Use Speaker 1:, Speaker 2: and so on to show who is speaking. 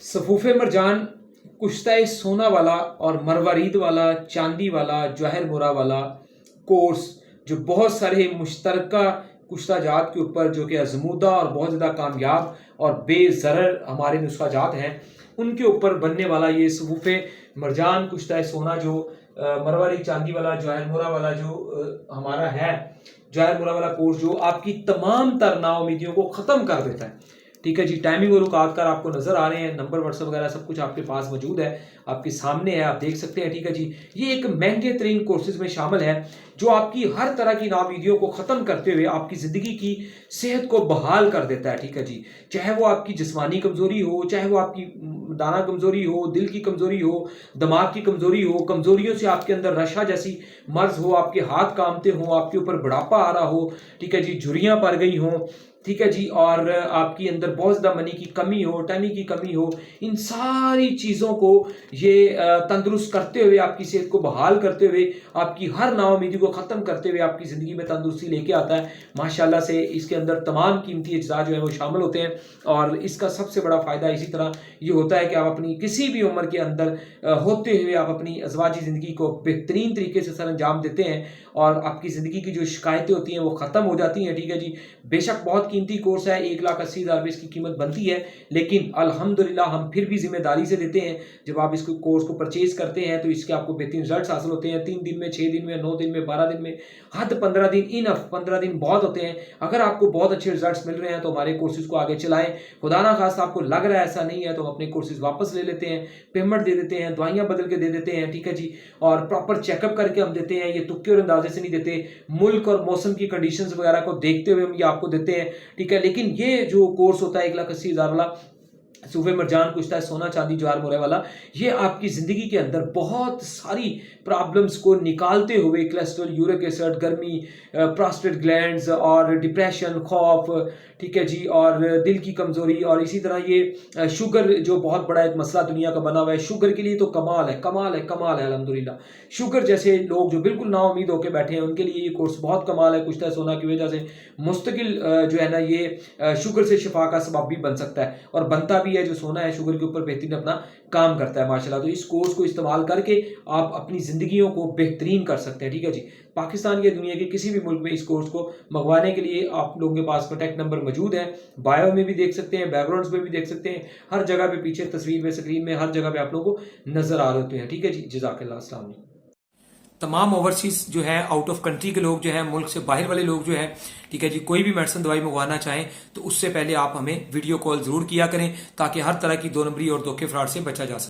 Speaker 1: सफूफे मरजान, कुश्ता सोना वाला और मरवारीद वाला, चांदी वाला, जवाहर मुरा वाला कोर्स जो बहुत सारे मुश्तरका कुश्ता जात के ऊपर जो कि आजमूदा और बहुत ज़्यादा कामयाब और बेज़रर हमारे नुस्खा जात हैं उनके ऊपर बनने वाला ये सफूफे मरजान कुश्ता सोना जो मरवारी चांदी वाला जवाहर मुरा वाला जो हमारा है, जवाहर मुरा वाला कोर्स जो आपकी तमाम तर नाउमीदियों को ख़त्म कर देता है। ठीक है जी, टाइमिंग और औकात आपको नजर आ रहे हैं, नंबर व्हाट्सएप वगैरह सब कुछ आपके पास मौजूद है, आपके सामने है, आप देख सकते हैं। ठीक है जी, ये एक महंगे तरीन कोर्सेज में शामिल है जो आपकी हर तरह की नाउमीदियों को ख़त्म करते हुए आपकी ज़िंदगी की सेहत को बहाल कर देता है। ठीक है जी, चाहे वो आपकी जिस्मानी कमज़ोरी हो, चाहे वो आपकी दाना कमज़ोरी हो, दिल की कमज़ोरी हो, दिमाग की कमज़ोरी हो, कमज़ोरियों से आपके अंदर रशा जैसी मर्ज हो, आपके हाथ कामते हो, आपके ऊपर बुढ़ापा आ रहा हो, ठीक है जी, झुर्रियाँ पड़ गई हों, ठीक है जी, और आपकी अंदर बहुत ज़्यादा मनी की कमी हो, टनी की कमी हो, इन सारी चीज़ों को ये तंदुरुस्त करते हुए, आपकी सेहत को बहाल करते हुए, आपकी हर नाउमीदी को ख़त्म करते हुए आपकी ज़िंदगी में तंदुरुस्ती लेके आता है। माशाल्लाह से इसके अंदर तमाम कीमती अज्जा जो है वो शामिल होते हैं और इसका सबसे बड़ा फ़ायदा इसी तरह ये होता है कि आप अपनी किसी भी उम्र के अंदर होते हुए आप अपनी अज़वाजी ज़िंदगी को बेहतरीन तरीके से सर अंजाम देते हैं और आपकी ज़िंदगी की जो शिकायतें होती हैं वो ख़त्म हो जाती हैं। ठीक है जी, बेशक बहुत कीमती कोर्स है, 1,80,000 इसकी कीमत बनती है, लेकिन अल्हम्दुलिल्लाह हम फिर भी जिम्मेदारी से देते हैं। जब आप इसको कोर्स को परचेज करते हैं तो इसके आपको बेहतरीन रिजल्ट हासिल होते हैं। 3 दिन में, 6 दिन में, 9 दिन में, 12 दिन में, हद 15 दिन इनफ, 15 दिन बहुत होते हैं। अगर आपको बहुत अच्छे रिजल्ट मिल रहे हैं तो हमारे कोर्सेज को आगे चलाएं। खुदा ना खास्ता आपको लग रहा है ऐसा नहीं है तो हम अपने कोर्सेज वापस ले लेते हैं, पेमेंट दे देते हैं, दवाइयाँ बदल के दे देते हैं। ठीक है जी, और प्रॉपर चेकअप करके हम देते हैं, ये तुक्के और अंदाजे से नहीं देते, मुल्क और मौसम की कंडीशंस वगैरह को देखते हुए हम ये आपको देते हैं। ठीक है, लेकिन ये जो कोर्स होता है 1,80,000 वाला सूफे मरजान कुश्ता सोना चांदी जवाहर मुरा वाला, ये आपकी ज़िंदगी के अंदर बहुत सारी प्रॉब्लम्स को निकालते हुए कोलेस्ट्रॉल, यूरिक एसिड, गर्मी, प्रोस्टेट ग्लैंड्स और डिप्रेशन, खौफ, ठीक है जी, और दिल की कमज़ोरी और इसी तरह ये शुगर जो बहुत बड़ा एक मसला दुनिया का बना हुआ है, शुगर के लिए तो कमाल है, कमाल है, कमाल है अल्हम्दुलिल्लाह। शुगर जैसे लोग जो बिल्कुल नाउमीद होकर बैठे हैं उनके लिए ये कोर्स बहुत कमाल है। कुश्ता सोना की वजह से मुस्तकिल जो है ना ये शुगर से शिफा का सबब भी बन सकता है और बनता भी है। जो सोना है शुगर के ऊपर बेहतरीन अपना काम करता है माशाल्लाह। तो इस कोर्स को इस्तेमाल करके आप अपनी ज़िंदगियों को बेहतरीन कर सकते हैं। ठीक है जी, पाकिस्तान या दुनिया के किसी भी मुल्क में इस कोर्स को मंगवाने के लिए आप लोगों के पास कॉन्टैक्ट नंबर मौजूद है, बायो में भी देख सकते हैं, बैकग्राउंड्स में भी देख सकते हैं, हर जगह पे पीछे तस्वीर में, स्क्रीन में, हर जगह पे आप लोगों को नजर आ रहे होते हैं। ठीक है जी, जज़ाकल्लाह, अस्सलाम वालेकुम। तमाम ओवरसीज जो है, आउट ऑफ कंट्री के लोग जो है, मुल्क से बाहर वाले लोग जो है, ठीक है जी, कोई भी मेडिसिन दवाई मंगवाना चाहें तो उससे पहले आप हमें वीडियो कॉल जरूर किया करें ताकि हर तरह की 2 नंबरी और धोखे फ्रॉड से बचा जा सके।